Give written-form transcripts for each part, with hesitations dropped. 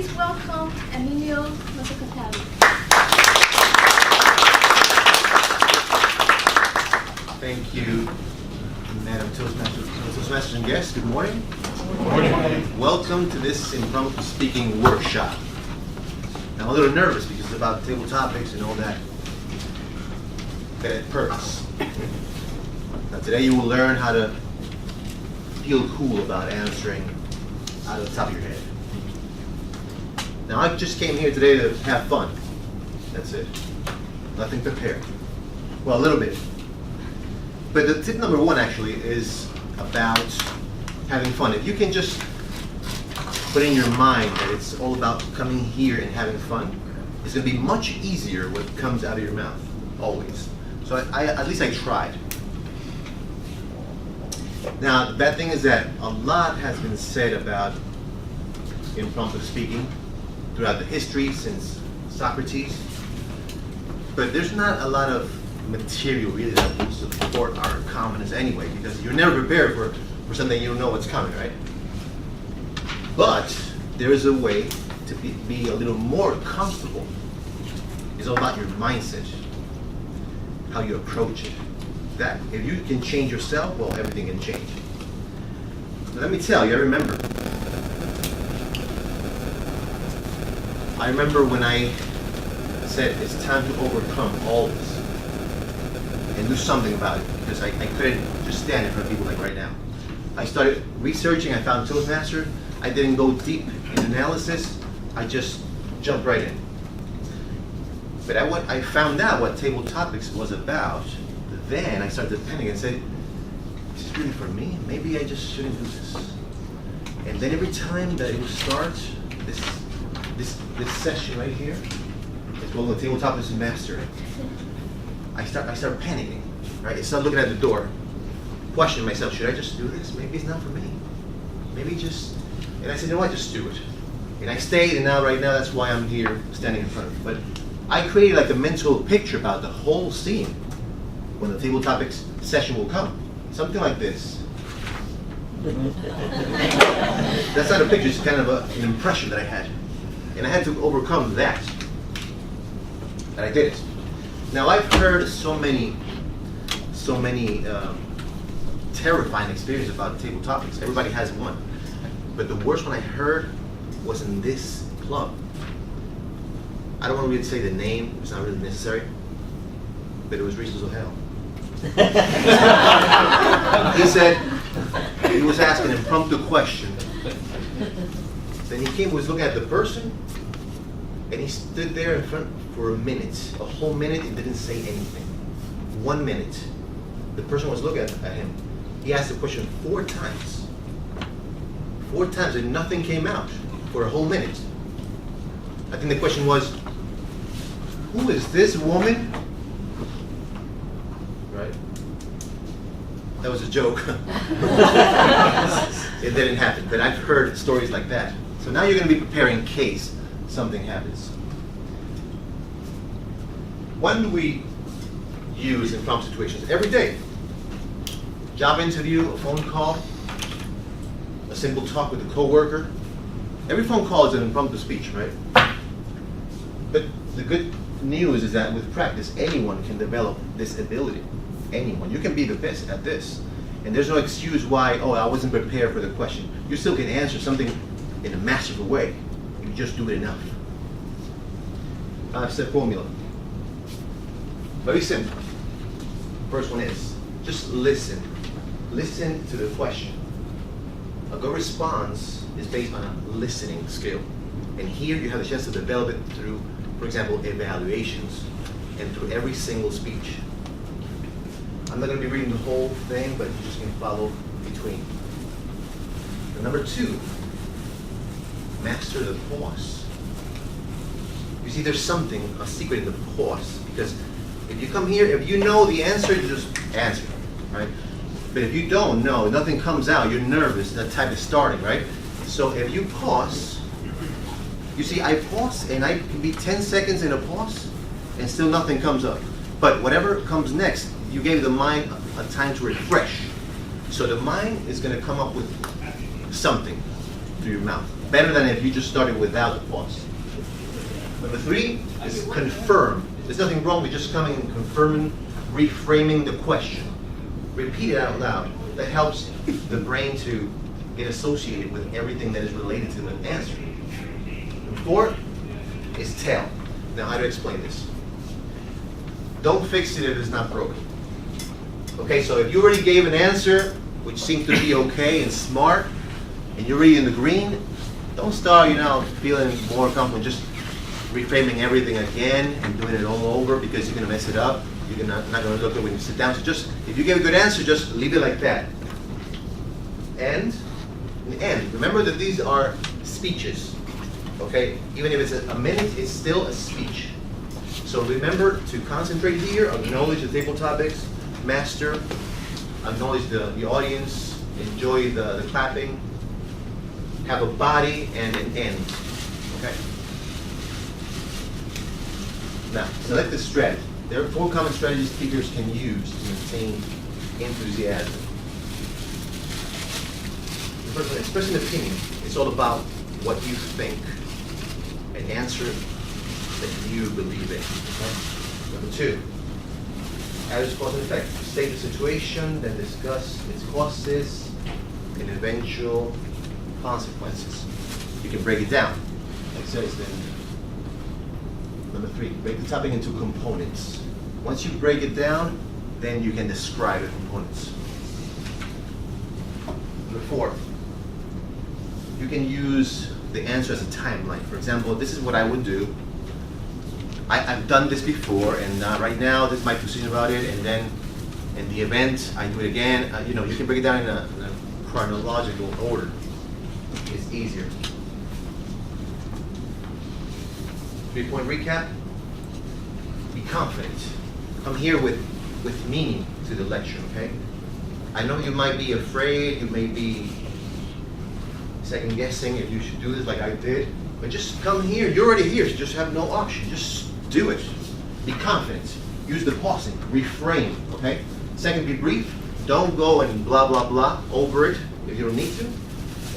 Please welcome Emilio Masacatali. Thank you, Madam Toastmaster and guests. Good morning. Good morning. Welcome to this Impromptu Speaking workshop. Now, I'm a little nervous because it's about table topics and all that purpose. Now, today you will learn how to feel cool about answering out of the top of your head. Now, I just came here today to have fun. That's it. Nothing prepared. Well, a little bit. But the tip number one actually is about having fun. If you can just put in your mind that it's all about coming here and having fun, it's going to be much easier what comes out of your mouth, always. So at least I tried. Now, the bad thing is that a lot has been said about impromptu speaking throughout the history since Socrates, but there's not a lot of material really that would support our confidence anyway, because you're never prepared for something you don't know what's coming, right? But there is a way to be a little more comfortable. It's all about your mindset, how you approach it. That if you can change yourself, well, everything can change. But let me tell you, I remember when I said it's time to overcome all this and do something about it, because I couldn't just stand in front of people like right now. I started researching, I found Toastmaster. I didn't go deep in analysis, I just jumped right in. But I found out what Table Topics was about. Then I started to panic and said, is this really for me? Maybe I just shouldn't do this. And then every time that it would start, this session right here, it's called the Table Topics and Master. I start panicking, right? I start looking at the door, questioning myself, should I just do this? Maybe it's not for me. Maybe just, and I said, no, I just do it. And I stayed, and right now that's why I'm here standing in front of you. But I created like a mental picture about the whole scene when the Table Topics session will come. Something like this. That's not a picture, it's kind of an impression that I had. And I had to overcome that. And I did it. Now, I've heard so many terrifying experiences about Table Topics. Everybody has one. But the worst one I heard was in this club. I don't want to really say the name, it's not really necessary, but it was Reasons of Hell. He said, he was asking an impromptu question. Then he was looking at the person, and he stood there in front for a minute, a whole minute, and didn't say anything. 1 minute. The person was looking at him. He asked the question 4 times. 4 times, and nothing came out for a whole minute. I think the question was, who is this woman? Right? That was a joke. It didn't happen, but I've heard stories like that. So now you're going to be preparing in case something happens. When do we use impromptu situations? Every day. Job interview, a phone call, a simple talk with a coworker. Every phone call is an impromptu speech, right? But the good news is that with practice, anyone can develop this ability. Anyone. You can be the best at this. And there's no excuse why, oh, I wasn't prepared for the question. You still can answer something in a masterful way. You just do it enough. 5-step formula. Very simple. First one is, just listen. Listen to the question. A good response is based on a listening skill. And here you have the chance to develop it through, for example, evaluations and through every single speech. I'm not going to be reading the whole thing, but you just can follow between. And number 2, master the pause. You see, there's something, a secret in the pause, because if you come here, if you know the answer, you just answer, right? But if you don't know, nothing comes out, you're nervous, that type is starting, right? So if you pause, you see, I pause, and I can be 10 seconds in a pause, and still nothing comes up. But whatever comes next, you gave the mind a time to refresh. So the mind is going to come up with something through your mouth. better than if you just started without the pause. Number 3 is confirm. There's nothing wrong with just coming and confirming, reframing the question. Repeat it out loud. That helps the brain to get associated with everything that is related to the answer. Number 4 is tell. Now, how to explain this? Don't fix it if it's not broken. Okay, so if you already gave an answer, which seems to be okay and smart, and you're already in the green, don't start, feeling more comfortable just reframing everything again and doing it all over because you're going to mess it up. You're not going to look at when you sit down. So just, if you give a good answer, just leave it like that. And remember that these are speeches. Okay, even if it's a minute, it's still a speech. So remember to concentrate here, acknowledge the table topics, master, acknowledge the audience, enjoy the clapping, have a body and an end. Okay. Now, select the strategy. There are 4 common strategies speakers can use to maintain enthusiasm. The first one, express an opinion. It's all about what you think. An answer that you believe in. Okay? Number 2, as cause and effect. State the situation, then discuss its causes and eventual consequences. You can break it down. Like it says then. Number 3, break the topic into components. Once you break it down, then you can describe the components. Number 4, you can use the answer as a timeline. For example, this is what I would do. I've done this before, and right now this is my position about it, and then in the event I do it again. You can break it down in a chronological order. It's easier. 3-point recap. Be confident. Come here with meaning to the lecture, okay? I know you might be afraid, you may be second guessing if you should do this like I did, but just come here. You're already here, so just have no option. Just do it. Be confident. Use the pausing. Reframe, okay? Second, be brief. Don't go and blah, blah, blah over it if you don't need to.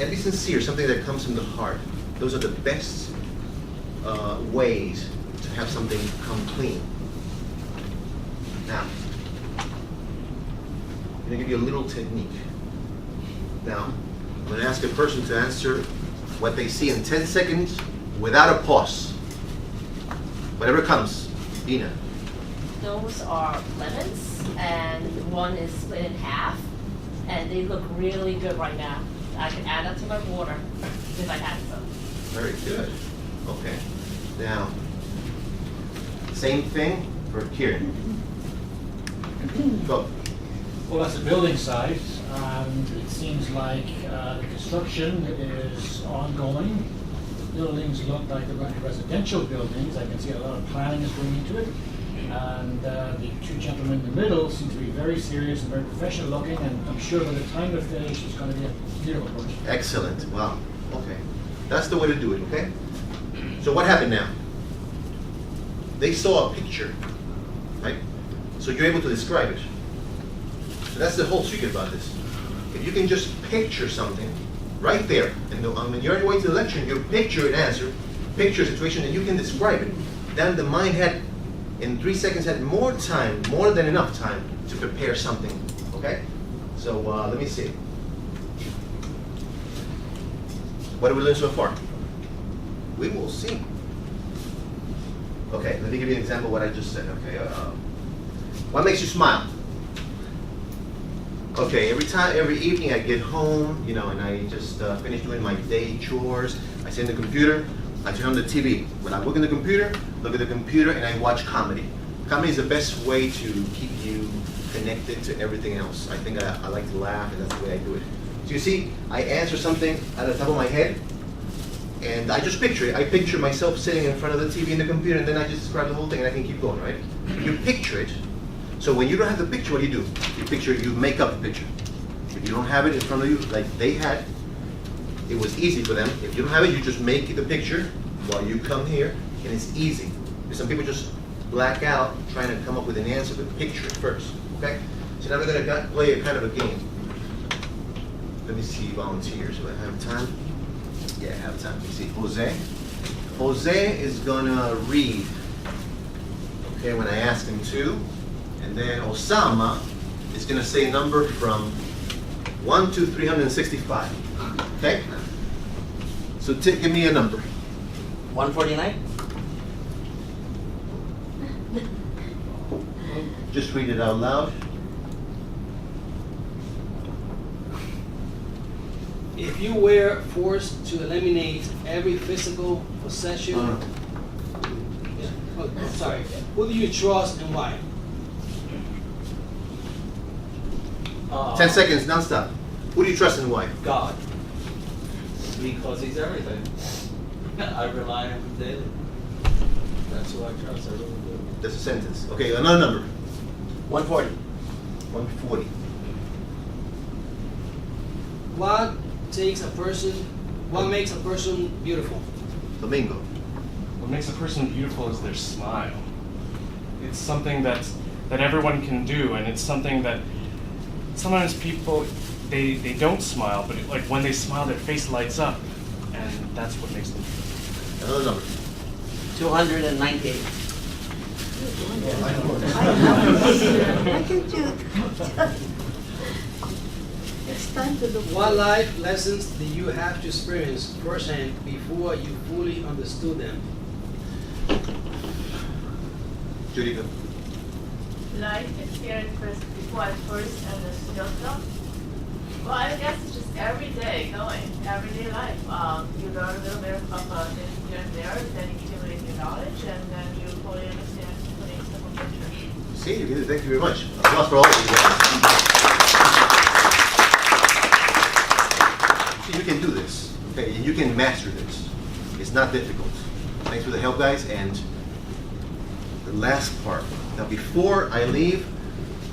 And be sincere, something that comes from the heart. Those are the best ways to have something come clean. Now, I'm going to give you a little technique. Now, I'm going to ask a person to answer what they see in 10 seconds without a pause. Whatever comes. Dina. Those are lemons, and one is split in half, and they look really good right now. I can add that to my water if I had some. Very good. Okay. Now, same thing for Kieran. Go. Well, that's the building site, and it seems like the construction is ongoing. Buildings look like they're going to be residential buildings. I can see a lot of planning is going into it. And the 2 gentlemen in the middle seem to be very serious and very professional looking, and I'm sure by the time they're finished, it's going to be a beautiful project. Excellent. Wow. Okay. That's the way to do it, okay? So what happened now? They saw a picture, right? So you're able to describe it. So that's the whole secret about this. If you can just picture something right there, and when you're on your way to the lecture, you picture an answer, picture a situation, and you can describe it. Then the mind had, in 3 seconds, had more time, more than enough time to prepare something, okay? So let me see. What have we learned so far? We will see. Okay, let me give you an example of what I just said, okay? What makes you smile? Okay, every evening I get home, and I just finish doing my day chores. I sit in the computer, I turn on the TV. When I look at the computer, and I watch comedy. Comedy is the best way to keep you connected to everything else. I think I like to laugh, and that's the way I do it. So you see, I answer something at the top of my head, and I just picture it. I picture myself sitting in front of the TV and the computer, and then I just describe the whole thing, and I can keep going, right? You picture it. So when you don't have the picture, what do? You make up the picture. If you don't have it in front of you, like they had, it was easy for them. If you don't have it, you just make the picture while you come here, and it's easy. Some people just black out trying to come up with an answer, but picture it first, okay? So now we're going to play a kind of a game. Let me see volunteers. Do I have time? Yeah, I have time. You see, Jose. Jose is gonna read, okay, when I ask him to, and then Osama is gonna say a number from 1 to 365. Okay? So give me a number. 149? Just read it out loud. If you were forced to eliminate every physical possession, sorry, who do you trust and why? 10 seconds, non-stop. Who do you trust and why? God. Because he's everything. I rely on him daily. That's who I trust. I really do. That's a sentence. Okay, another number. 140. 140. What makes a person beautiful? Domingo. What makes a person beautiful is their smile. It's something that everyone can do, and it's something that sometimes people they don't smile, but like when they smile, their face lights up, and that's what makes them beautiful. Another number. 298. I can do it. It's time to look. What life lessons did you have to experience firsthand before you fully understood them? Judy, go. Life experience before I first understood them. Well, I guess it's just everyday everyday life. You learn a little bit of things here and there, then you accumulate your knowledge, and then you fully understand putting simple picture. See, you did it. Thank you very much. Applause for all of you guys. See, you can do this, okay? And you can master this. It's not difficult. Thanks for the help, guys. And the last part. Now, before I leave,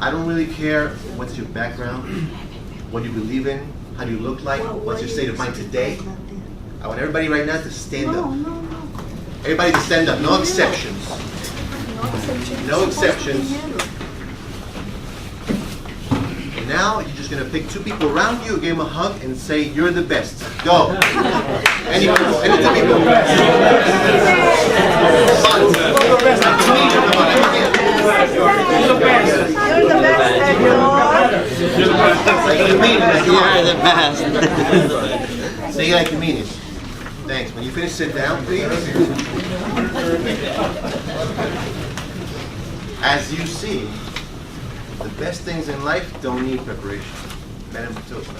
I don't really care what's your background, what you believe in, how you look like, what's your state of mind today. I want everybody right now to stand up. No. Everybody to stand up. No exceptions. No exceptions. And now you're just going to pick 2 people around you, give them a hug, and say, "You're the best." Go. Any people. Any 2 people. You're the best, Like you mean it. You're the best. Say it like you mean it. Thanks. When you finish, sit down, please. As you see, the best things in life don't need preparation. Madam Matilda.